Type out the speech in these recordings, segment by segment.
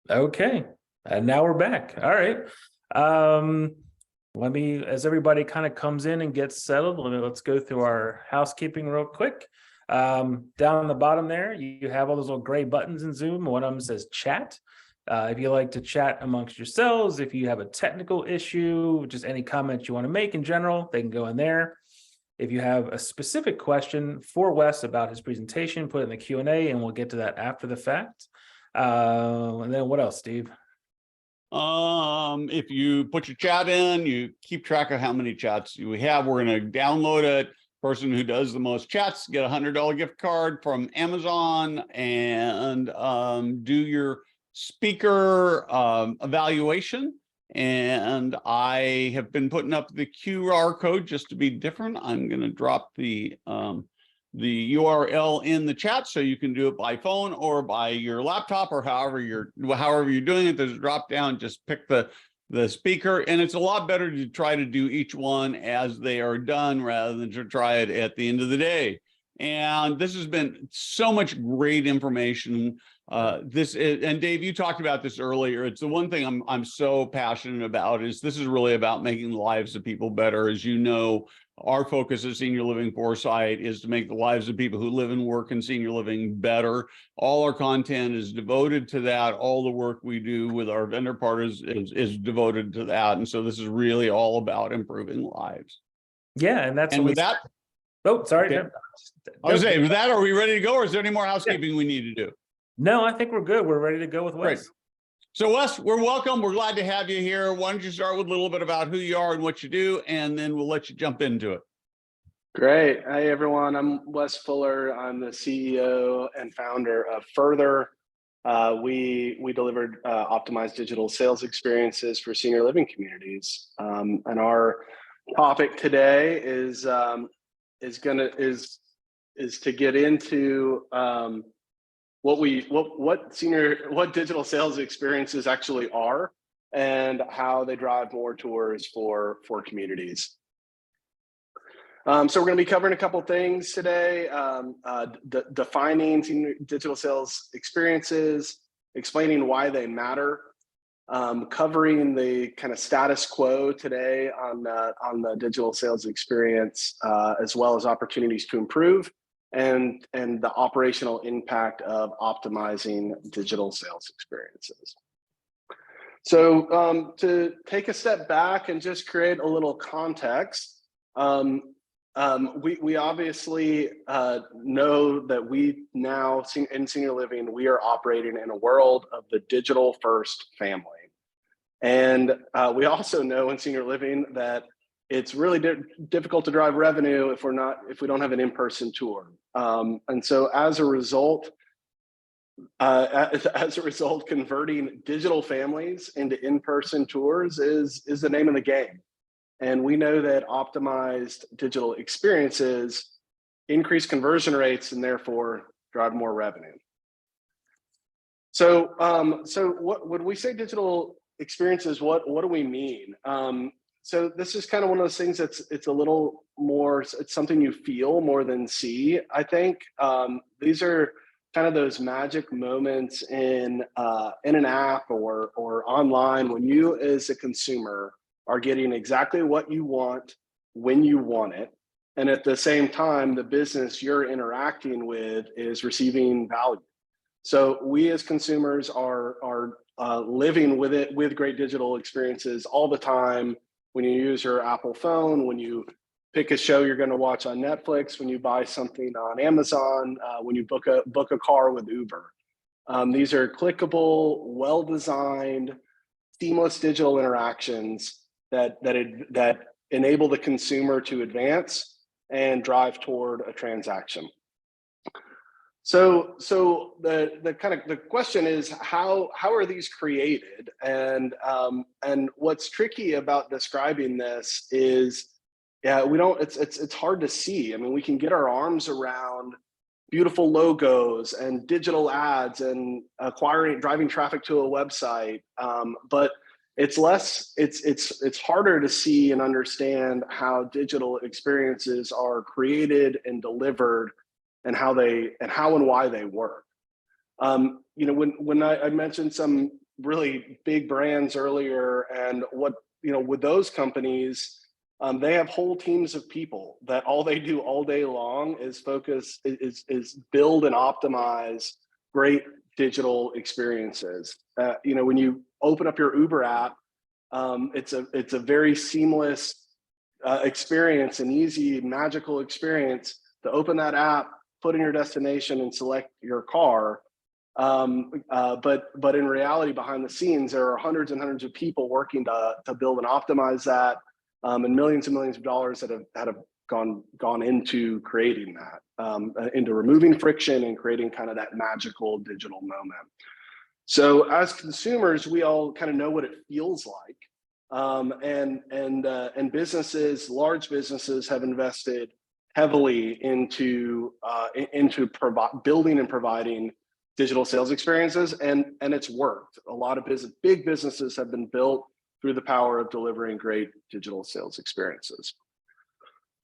Okay, and now we're back. All right. Um, Let me, as everybody kind of comes in and gets settled, let's go through our housekeeping real quick. Down the bottom there, you have all those little gray buttons in Zoom. One of them says chat. If you like to chat amongst yourselves, if you have a technical issue, just any comments you want to make in general, they can go in there. If you have a specific question for Wes about his presentation, put it in the Q&A and we'll get to that after the fact. And then what else, Steve? If you put your chat in, you keep track of how many chats you have. We're going to download it. Person who does the most chats get a $100 gift card from Amazon, and do your speaker evaluation. And I have been putting up the QR code just to be different. I'm going to drop the URL in the chat so you can do it by phone or by your laptop, or however you're doing it. There's a drop down, just pick the speaker, and it's a lot better to try to do each one as they are done rather than to try it at the end of the day. And this has been so much great information. And Dave, you talked about this earlier. It's the one thing I'm so passionate about, is this is really about making the lives of people better. As you know, our focus at Senior Living Foresight is to make the lives of people who live and work in senior living better. All our content is devoted to that. All the work we do with our vendor partners is devoted to that. And so this is really all about improving lives. Yeah, and that's with that. Oh, sorry. Okay. I was saying, with that, are we ready to go, or is there any more housekeeping we need to do? No, I think we're good. We're ready to go with Wes. Great. So Wes, we're welcome. We're glad to have you here. Why don't you start with a little bit about who you are and what you do, and then we'll let you jump into it. Great. Hi, everyone. I'm Wes Fuller. I'm the CEO and founder of Further. We delivered optimized digital sales experiences for senior living communities. And our topic today is to get into what digital sales experiences actually are, and how they drive more tours for communities. So we're going to be covering a couple things today: defining senior digital sales experiences, explaining why they matter, covering the kind of status quo today on the digital sales experience, as well as opportunities to improve, and the operational impact of optimizing digital sales experiences. So to take a step back and just create a little context, we obviously know that we now in senior living, we are operating in a world of the digital first family. And we also know in senior living that it's really difficult to drive revenue if we don't have an in-person tour. And so as a result, converting digital families into in-person tours is the name of the game. And we know that optimized digital experiences increase conversion rates and therefore drive more revenue. So, when we say digital experiences, what do we mean? So this is kind of one of those things it's a little more, it's something you feel more than see, I think. These are kind of those magic moments in an app or online when you as a consumer are getting exactly what you want when you want it. And at the same time, the business you're interacting with is receiving value. So we as consumers are living with it, with great digital experiences all the time. When you use your Apple phone, when you pick a show you're going to watch on Netflix, when you buy something on Amazon, when you book a car with Uber. These are clickable, well-designed, seamless digital interactions that enable the consumer to advance and drive toward a transaction. So the question is, how are these created? And what's tricky about describing this is, it's hard to see. I mean, we can get our arms around beautiful logos and digital ads and driving traffic to a website, but it's harder to see and understand how digital experiences are created and delivered, and how and why they work. When I mentioned some really big brands earlier, and what, with those companies, they have whole teams of people that all they do all day long is build and optimize great digital experiences. When you open up your Uber app, it's a very seamless experience, an easy, magical experience to open that app, put in your destination, and select your car. But in reality, behind the scenes, there are hundreds and hundreds of people working to build and optimize that, and millions of dollars that have gone into creating that, into removing friction and creating kind of that magical digital moment. So as consumers, we all kind of know what it feels like, and businesses, large businesses, have invested heavily into building and providing digital sales experiences, and it's worked. A lot of big businesses have been built through the power of delivering great digital sales experiences.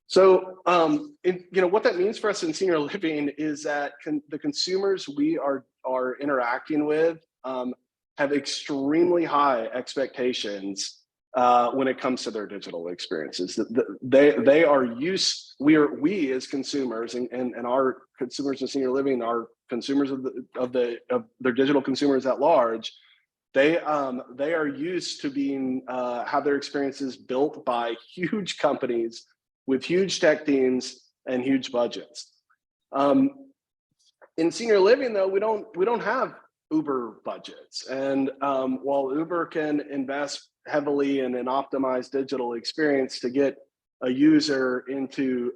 So, what that means for us in senior living is that the consumers we are interacting with have extremely high expectations when it comes to their digital experiences. They are used. We as consumers and our consumers in senior living are consumers of their digital consumers at large. They are used to have their experiences built by huge companies with huge tech teams and huge budgets. In senior living, though, we don't have Uber budgets, and while Uber can invest heavily in an optimized digital experience to get a user to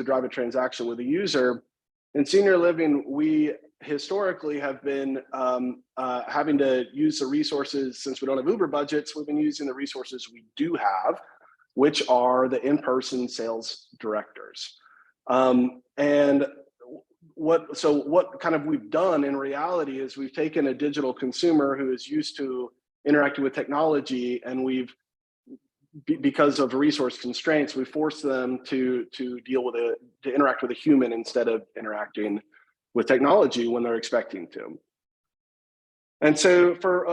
drive a transaction with a user, in senior living, we historically have been having to use the resources. Since we don't have Uber budgets, we've been using the resources we do have, which are the in-person sales directors. And what kind of we've done in reality is we've taken a digital consumer who is used to interacting with technology, and because of resource constraints, we forced them to interact with a human instead of interacting with technology when they're expecting to. And so for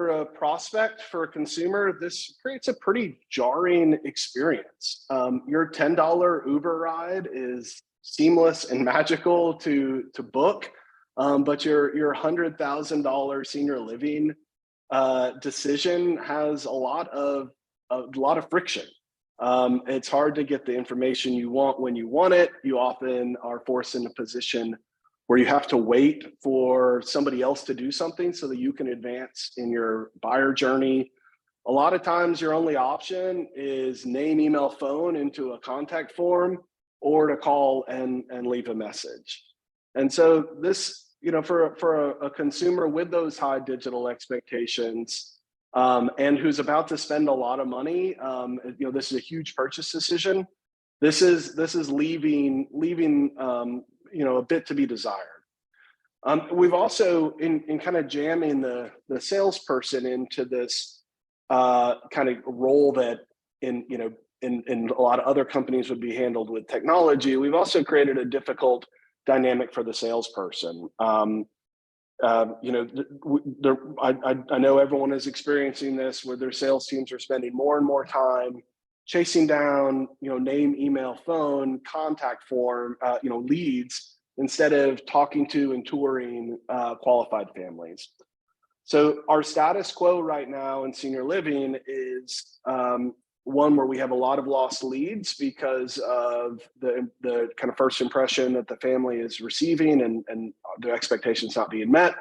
a prospect, for a consumer, this creates a pretty jarring experience. Your $10 Uber ride is seamless and magical to book, but your $100,000 senior living decision has a lot of friction. It's hard to get the information you want when you want it. You often are forced in a position where you have to wait for somebody else to do something so that you can advance in your buyer journey. A lot of times your only option is name, email, phone into a contact form, or to call and leave a message. And so this, for a consumer with those high digital expectations, and who's about to spend a lot of money, this is a huge purchase decision. This is leaving a bit to be desired. We've also, in kind of jamming the salesperson into this kind of role that in a lot of other companies would be handled with technology, we've also created a difficult dynamic for the salesperson. I know everyone is experiencing this, where their sales teams are spending more and more time chasing down, name, email, phone, contact form, leads, instead of talking to and touring qualified families. So our status quo right now in senior living is one where we have a lot of lost leads because of the kind of first impression that the family is receiving and the expectations not being met.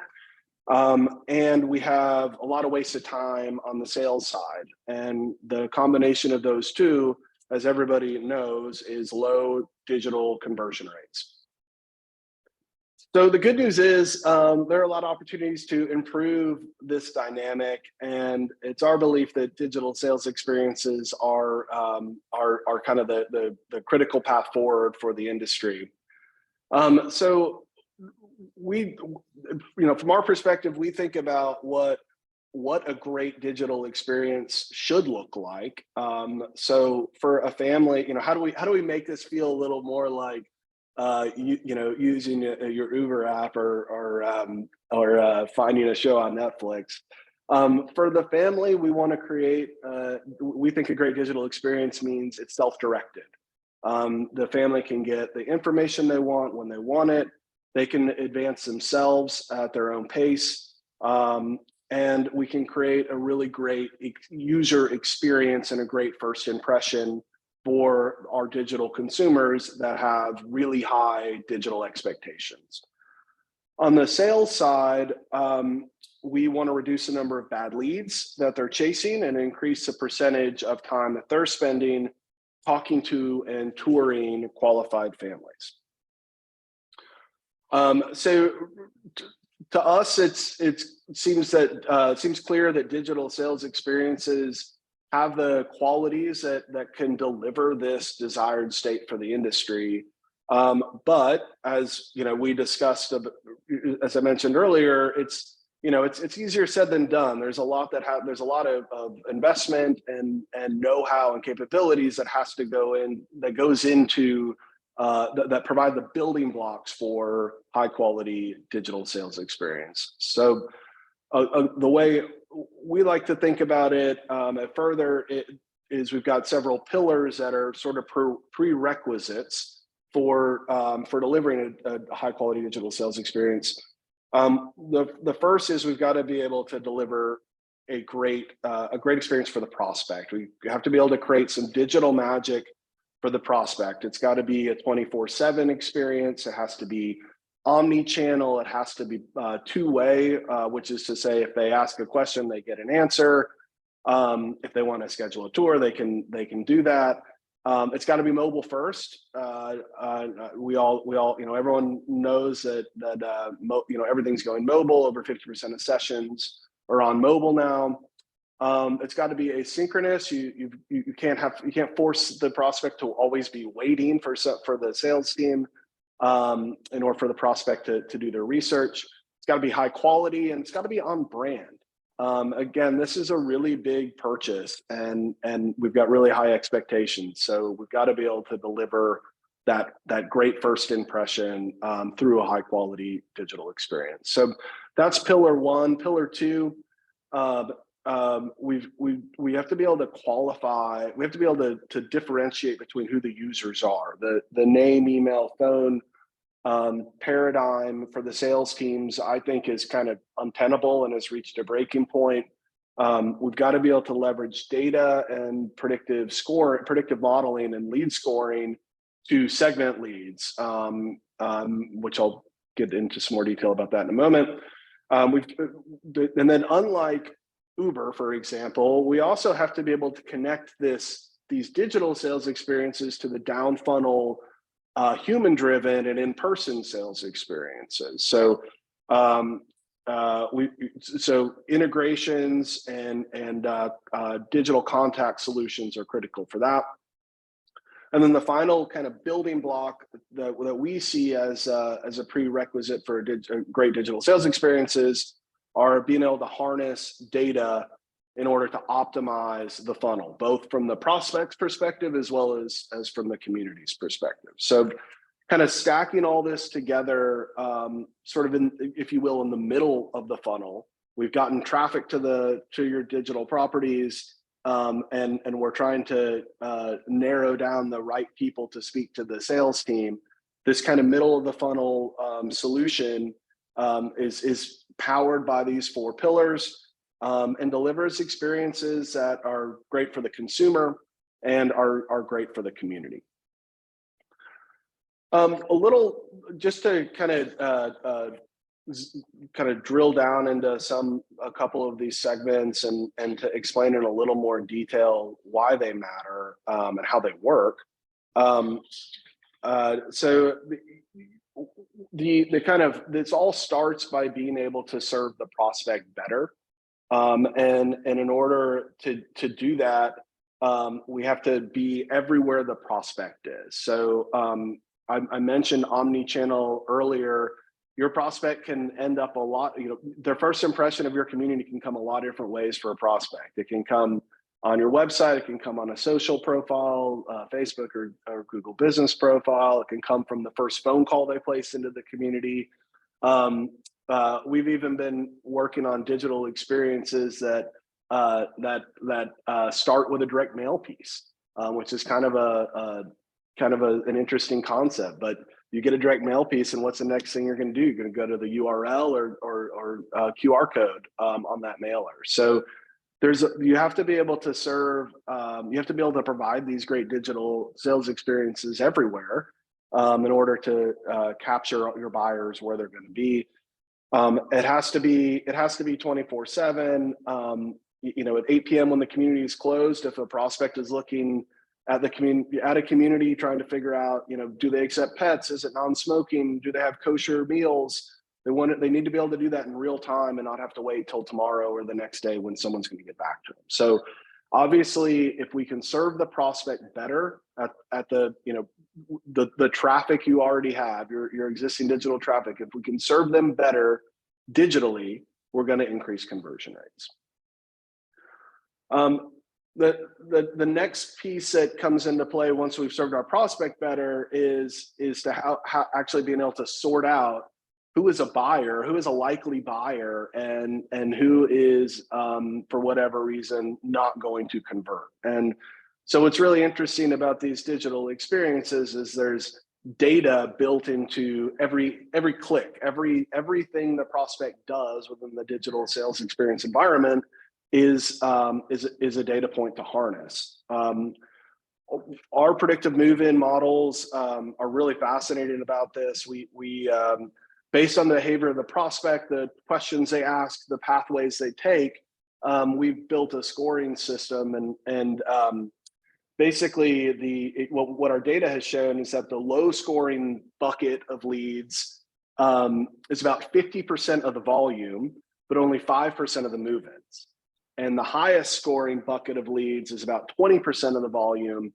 And we have a lot of wasted time on the sales side. And the combination of those two, as everybody knows, is low digital conversion rates. So the good news is there are a lot of opportunities to improve this dynamic, and it's our belief that digital sales experiences are kind of the critical path forward for the industry. So we, from our perspective, we think about what a great digital experience should look like. So for a family, how do we make this feel a little more like using your Uber app or finding a show on Netflix? For the family, we want to create, we think a great digital experience means it's self-directed. The family can get the information they want when they want it. They can advance themselves at their own pace. And we can create a really great user experience and a great first impression for our digital consumers that have really high digital expectations. On the sales side, we want to reduce the number of bad leads that they're chasing and increase the percentage of time that they're spending talking to and touring qualified families. So to us, it seems clear that digital sales experiences have the qualities that can deliver this desired state for the industry. But as we discussed, as I mentioned earlier, it's easier said than done. There's a lot of investment and know-how and capabilities that goes into that provide the building blocks for high quality digital sales experience. So the way we like to think about it further is we've got several pillars that are sort of prerequisites for delivering a high quality digital sales experience. The first is we've got to be able to deliver a great experience for the prospect. We have to be able to create some digital magic for the prospect. It's got to be a 24/7 experience. It has to be omni-channel. It has to be two-way, which is to say, if they ask a question, they get an answer. If they want to schedule a tour, they can do that. It's got to be mobile first. Everyone knows that everything's going mobile. Over 50% of sessions are on mobile now. It's got to be asynchronous. You can't force the prospect to always be waiting for the sales team in order for the prospect to do their research. It's got to be high quality, and it's got to be on brand. Again, this is a really big purchase, and we've got really high expectations. So we've got to be able to deliver that great first impression through a high quality digital experience. So that's pillar one. Pillar two, we have to be able to qualify. We have to be able to differentiate between who the users are. The name, email, phone paradigm for the sales teams, I think, is kind of untenable and has reached a breaking point. We've got to be able to leverage data and predictive modeling and lead scoring to segment leads, which I'll get into some more detail about that in a moment. And then, unlike Uber, for example, we also have to be able to connect these digital sales experiences to the down funnel human-driven and in-person sales experiences. So, so integrations and digital contact solutions are critical for that. And then the final kind of building block that we see as a prerequisite for great digital sales experiences are being able to harness data in order to optimize the funnel, both from the prospect's perspective as well as from the community's perspective. So kind of stacking all this together, sort of if you will, in the middle of the funnel, we've gotten traffic to your digital properties, and we're trying to narrow down the right people to speak to the sales team. This kind of middle of the funnel solution is powered by these four pillars. And delivers experiences that are great for the consumer and are great for the community. Just to kind of drill down into a couple of these segments and to explain in a little more detail why they matter and how they work. So this all starts by being able to serve the prospect better. And in order to do that, we have to be everywhere the prospect is. So I mentioned omni-channel earlier. Your prospect can end up their first impression of your community can come a lot of different ways for a prospect. It can come on your website, it can come on a social profile, Facebook or Google business profile. It can come from the first phone call they place into the community. we've even been working on digital experiences that start with a direct mail piece, which is kind of an interesting concept. But you get a direct mail piece, and what's the next thing you're going to do? You're going to go to the URL or QR code on that mailer. So you have to be able to serve, you have to be able to provide these great digital sales experiences everywhere in order to capture your buyers where they're going to be. It has to be 24/7. At 8 p.m. when the community is closed, if a prospect is looking at a community trying to figure out, do they accept pets? Is it non-smoking? Do they have kosher meals? They need to be able to do that in real time and not have to wait till tomorrow or the next day when someone's going to get back to them. So obviously, if we can serve the prospect better at the traffic you already have, your existing digital traffic, if we can serve them better digitally, we're going to increase conversion rates. The next piece that comes into play once we've served our prospect better is to how actually being able to sort out who is a buyer, who is a likely buyer, and who is for whatever reason not going to convert. And so what's really interesting about these digital experiences is there's data built into every click, everything the prospect does within the digital sales experience environment is a data point to harness. Our predictive move-in models are really fascinating about this. We based on the behavior of the prospect, the questions they ask, the pathways they take, we've built a scoring system, and basically what our data has shown is that the low scoring bucket of leads is about 50% of the volume, but only 5% of the move-ins. And the highest scoring bucket of leads is about 20% of the volume.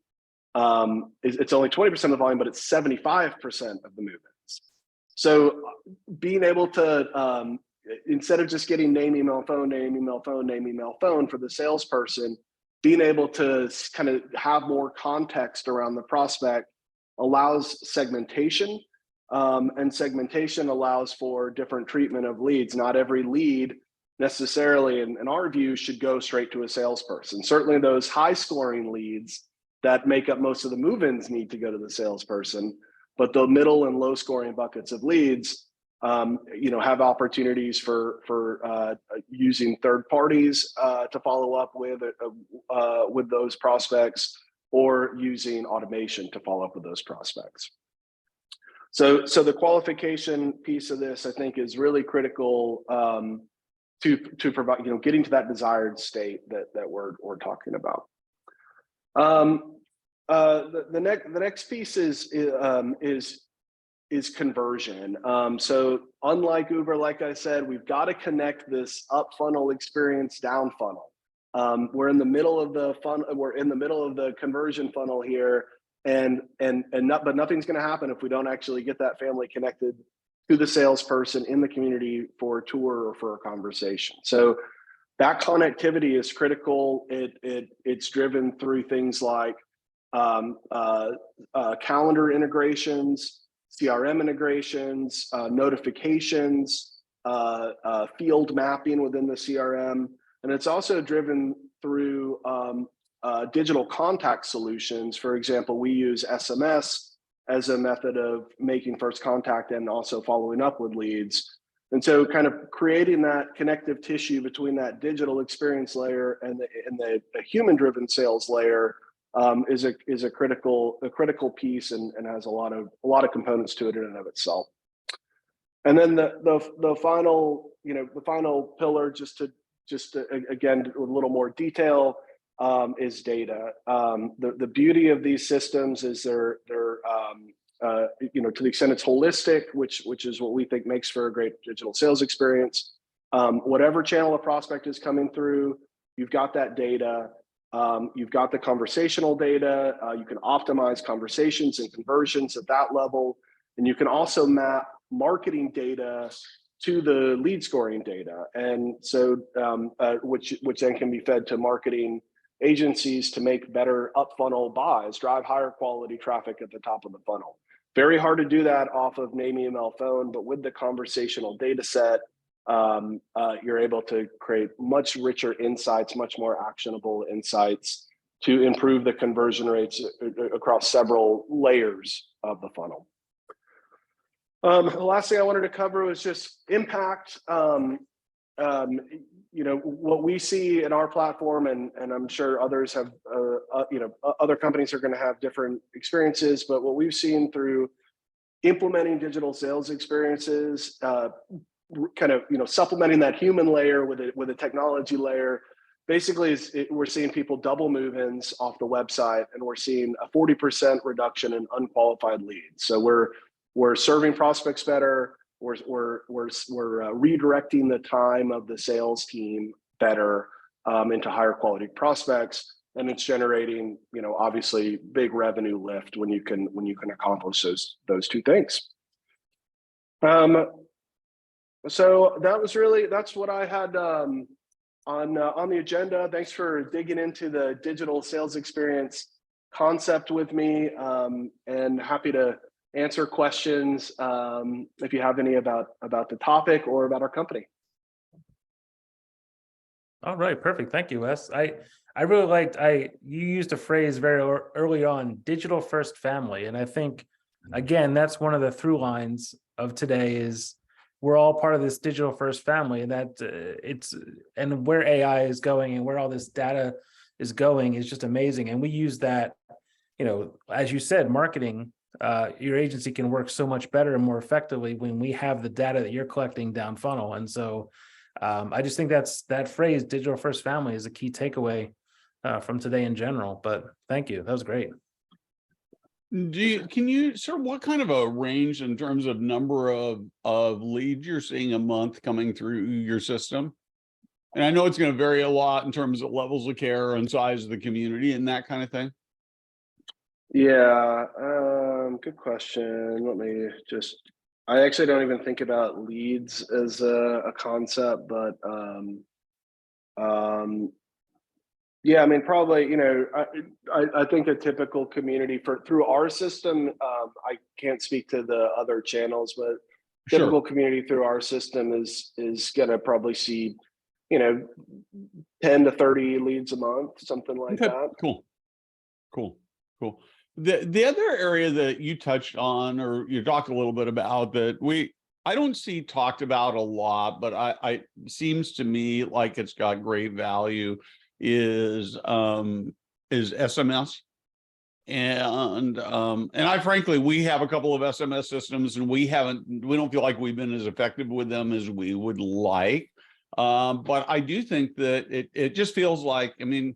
It's only 20% of the volume, but it's 75% of the move-ins. So being able to, instead of just getting name, email, phone, name, email, phone, name, email, phone for the salesperson, being able to kind of have more context around the prospect allows segmentation, and segmentation allows for different treatment of leads. Not every lead necessarily, in our view, should go straight to a salesperson. Certainly those high scoring leads that make up most of the move-ins need to go to the salesperson, but the middle and low scoring buckets of leads have opportunities for using third parties to follow up with those prospects, or using automation to follow up with those prospects. So the qualification piece of this, I think, is really critical to provide, getting to that desired state that we're talking about. The next piece is conversion. So unlike Uber, like I said, we've got to connect this up funnel experience down funnel. We're in the middle of the we're in the middle of the conversion funnel here, but nothing's going to happen if we don't actually get that family connected to the salesperson in the community for a tour or for a conversation. So that connectivity is critical. It's driven through things like calendar integrations, CRM integrations, notifications, field mapping within the CRM. And it's also driven through digital contact solutions. For example, we use SMS as a method of making first contact and also following up with leads. And so kind of creating that connective tissue between that digital experience layer and the human-driven sales layer is a critical piece, and has a lot of components to it in and of itself. And then the final pillar, just to again with a little more detail, is data. The beauty of these systems is they're to the extent it's holistic, which is what we think makes for a great digital sales experience. Whatever channel a prospect is coming through, you've got that data. You've got the conversational data. You can optimize conversations and conversions at that level, and you can also map marketing data to the lead scoring data, and so which then can be fed to marketing agencies to make better up funnel buys, drive higher quality traffic at the top of the funnel. Very hard to do that off of name, email, phone, but with the conversational data set, you're able to create much richer insights, much more actionable insights to improve the conversion rates across several layers of the funnel. The last thing I wanted to cover was just impact. What we see in our platform, and I'm sure others have, other companies are going to have different experiences, but what we've seen through implementing digital sales experiences, supplementing that human layer with a technology layer, basically we're seeing people double move-ins off the website, and we're seeing a 40% reduction in unqualified leads. So we're serving prospects better. We're redirecting the time of the sales team better into higher quality prospects, and it's generating, obviously big revenue lift when you can accomplish those two things. So that's what I had on the agenda. Thanks for digging into the digital sales experience concept with me, and happy to answer questions if you have any about the topic or about our company. All right, perfect. Thank you, Wes. I really liked, you used a phrase very early on, digital first family. And I think, again, that's one of the through lines of today is we're all part of this digital first family, and that and where AI is going and where all this data is going is just amazing. And we use that, as you said, marketing, your agency can work so much better and more effectively when we have the data that you're collecting down funnel. And so I just think that phrase digital first family is a key takeaway from today in general. But thank you. That was great. Can you, sir, what kind of a range in terms of number of leads you're seeing a month coming through your system? And I know it's going to vary a lot in terms of levels of care and size of the community and that kind of thing. Yeah, good question. I actually don't even think about leads as a concept, but yeah, I mean, probably, I think a typical community through our system, I can't speak to the other channels, but typical community through our system is going to probably see, 10 to 30 leads a month, something like that. Cool. The other area that you touched on, or you talked a little bit about that I don't see talked about a lot, but I seems to me like it's got great value is SMS. And I frankly, we have a couple of SMS systems and we don't feel like we've been as effective with them as we would like. But I do think that it just feels like, I mean,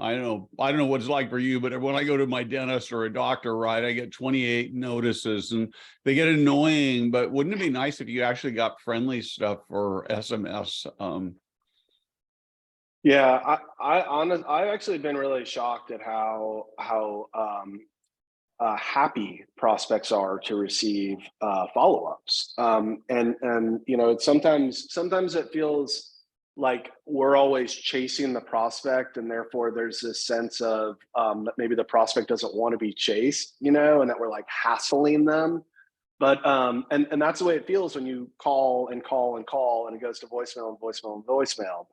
I don't know what it's like for you, but when I go to my dentist or a doctor, right, I get 28 notices and they get annoying, but wouldn't it be nice if you actually got friendly stuff for SMS? Yeah, I've actually been really shocked at how happy prospects are to receive follow-ups. And it's sometimes it feels like we're always chasing the prospect, and therefore there's this sense of that maybe the prospect doesn't want to be chased, and that we're like hassling them. But and that's the way it feels when you call and call and call, and it goes to voicemail and voicemail and voicemail.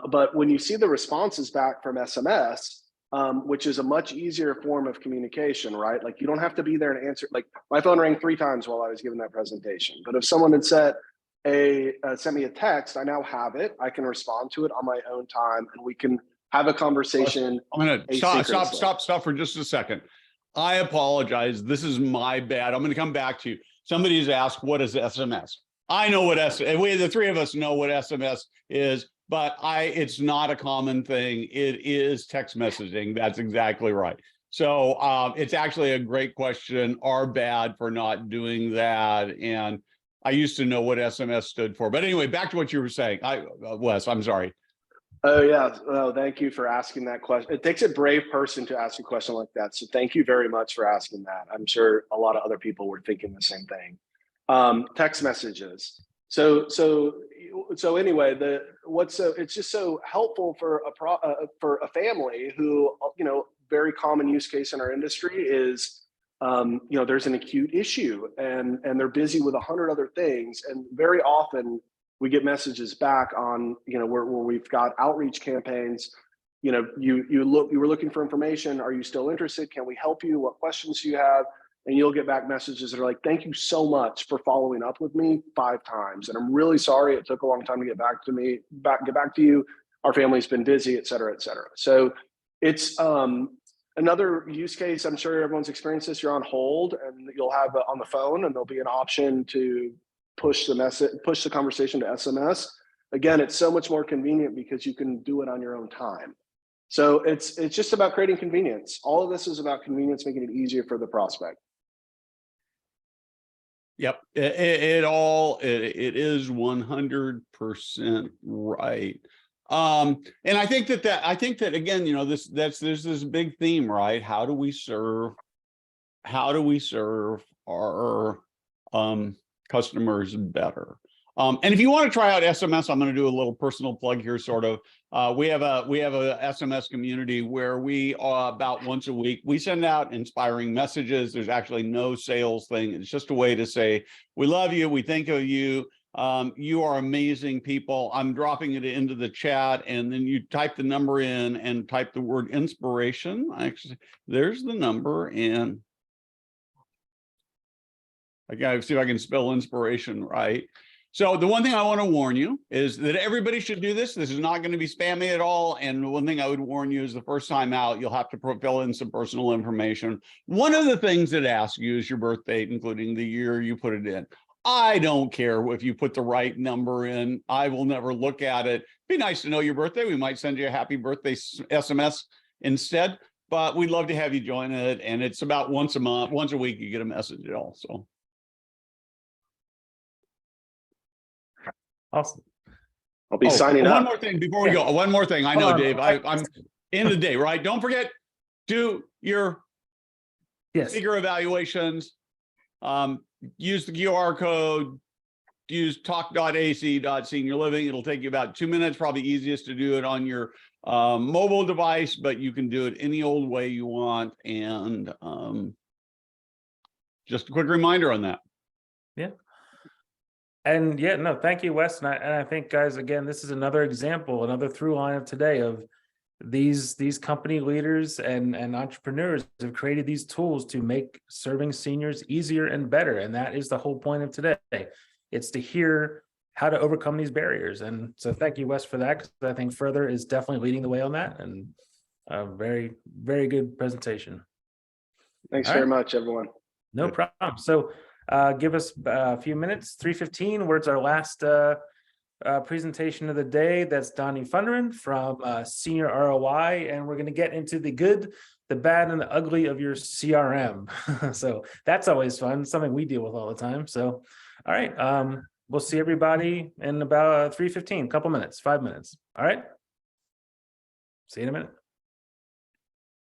But when you see the responses back from SMS, which is a much easier form of communication, right? Like you don't have to be there and answer. Like my phone rang 3 times while I was giving that presentation. But if someone had sent me a text, I now have it. I can respond to it on my own time, and we can have a conversation. I'm going to stop for just a second. I apologize. This is my bad. I'm going to come back to you. Somebody's asked, what is SMS? I know what the three of us know what SMS is, but it's not a common thing. It is text messaging. That's exactly right. So it's actually a great question. Our bad for not doing that. And I used to know what SMS stood for. But anyway, back to what you were saying. Wes, I'm sorry. Oh, yeah. Well, thank you for asking that question. It takes a brave person to ask a question like that. So thank you very much for asking that. I'm sure a lot of other people were thinking the same thing. Text messages. So anyway, it's just so helpful for a family who, very common use case in our industry is there's an acute issue and they're busy with 100 other things. And very often we get messages back on, where we've got outreach campaigns. You were looking for information. Are you still interested? Can we help you? What questions do you have? And you'll get back messages that are like, thank you so much for following up with me 5 times. And I'm really sorry it took a long time to get back to you. Our family's been busy, et cetera, et cetera. So it's another use case. I'm sure everyone's experienced this. You're on hold and you'll have on the phone and there'll be an option to push the conversation to SMS. Again, it's so much more convenient because you can do it on your own time. So it's just about creating convenience. All of this is about convenience, making it easier for the prospect. Yep, it is 100% right. And I think that again, there's this big theme, right? How do we serve our customers better? And if you want to try out SMS, I'm going to do a little personal plug here, sort of. We have a SMS community where we about once a week, we send out inspiring messages. There's actually no sales thing. It's just a way to say, we love you. We think of you. You are amazing people. I'm dropping it into the chat, and then you type the number in and type the word inspiration. Actually, there's the number, and I gotta see if I can spell inspiration right. So the one thing I want to warn you is that everybody should do this. This is not going to be spammy at all. And the one thing I would warn you is the first time out, you'll have to fill in some personal information. One of the things that asks you is your birth date, including the year you put it in. I don't care if you put the right number in. I will never look at it. Be nice to know your birthday. We might send you a happy birthday SMS instead, but we'd love to have you join it. And it's about once a month, once a week, you get a message at all. So. Awesome. I'll be signing up. One more thing before we go. One more thing. I know, Dave, I'm in the day, right? Don't forget, do your speaker evaluations. Use the QR code, use talk.ac.senior living. It'll take you about 2 minutes, probably easiest to do it on your mobile device, but you can do it any old way you want. And just a quick reminder on that. Yeah. And yeah, no, thank you, Wes. And I think, guys, again, this is another example, another through line of today of these company leaders and entrepreneurs have created these tools to make serving seniors easier and better. And that is the whole point of today. It's to hear how to overcome these barriers. And so thank you, Wes, for that, because I think Further is definitely leading the way on that. And a very, very good presentation. Thanks very much, everyone. No problem. So give us a few minutes, 3:15, where's our last presentation of the day. That's Donnie Funderin from Senior ROI, and we're going to get into the good, the bad, and the ugly of your CRM. So that's always fun, something we deal with all the time. So, all right, we'll see everybody in about 3:15, couple minutes, 5 minutes. All right, see you in a minute.